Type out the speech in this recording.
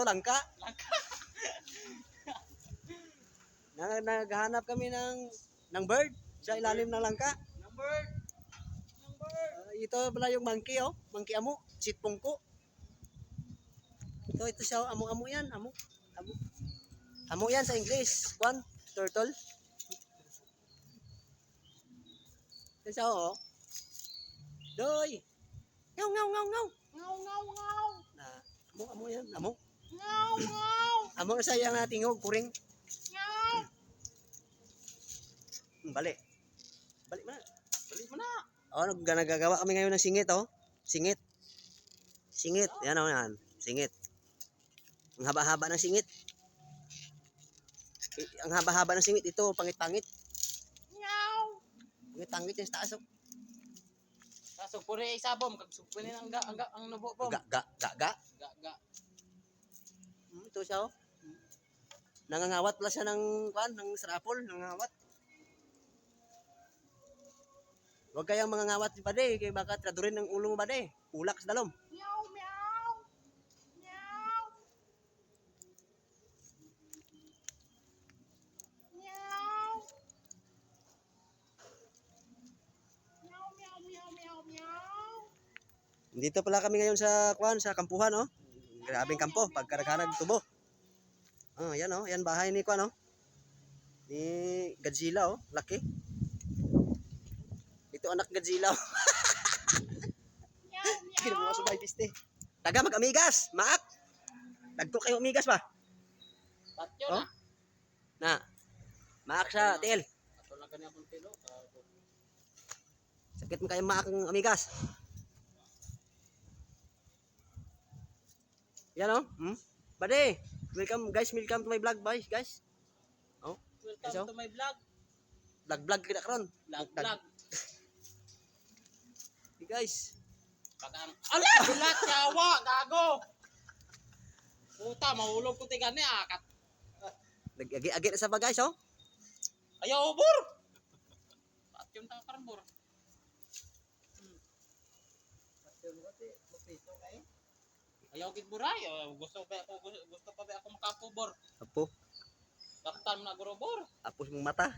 langka. Naghahanap kami ng bird sa ilalim ng langka. Ng bird. Ito pala yung monkey, oh. Monkey amo, sitpongko. Ito siya, amo yan, amo. Amo yan sa English. Kwan, turtle. Ito siya, oh. Doy. Ngaw, ngaw, ngaw, ngaw. Ngaw, ngaw, ngaw. Amo yan, amo. Ngaw, ngaw. Amo na sayang na tingog, kuring. Ngaw. Balik. Balik mo na. Balik mo na. Oh, nagagawa kami ngayon ng singit, oh. Singit. Singit. Yan, oh, yan. Singit. Ang haba-haba ng singit. Ang haba-haba ng singit, ito, pangit-pangit. Ngaw. Pangit-pangit yung taas, oh. Sugpuri ay sabom, kag sugpuri ang nubo bom. Ga. Ga. Ito siya, oh. Nangangawat pala siya ng sarapol, nangangawat. Huwag kayang mangangawat si Bade, kaya baka tradurin ng ulo mo Bade. Ulak sa dalom. Meow, meow. Meow. Meow. Meow, meow, meow, meow, meow. Dito pala kami ngayon sa kampuhan, oh. Grabing kampo, pagkaragharag tubo. Oh, yan, oh. Yan bahay ni oh. Ni Godzilla, oh. Laki. Ito anak Godzilla, oh. Meow, Kino mo meow. subay piste. Taga mag-amigas, maak. Dagko kayo amigas ba? Tatyo Oh? na. Na. Maak sa tiil. Ato lang kanya pong tilo. Sakit mo kayo maak ng amigas. Yan, oh. Bade, welcome to my vlog, guys. Oh, Welcome Yes, oh. to my vlog. vlog kita karon. Vlog. Hey, guys. Pagang ala bulat yawa gago. Puta mahulog ko tigani akat. Nag-agi na sa ba, guys, oh. Ayaw bur. Patyon ta karon bur. Patyon ko mapito kay. Ayaw gid buray. Gusto pa ako makapubor. Apo, Daktan na guro bor. apos mong mata.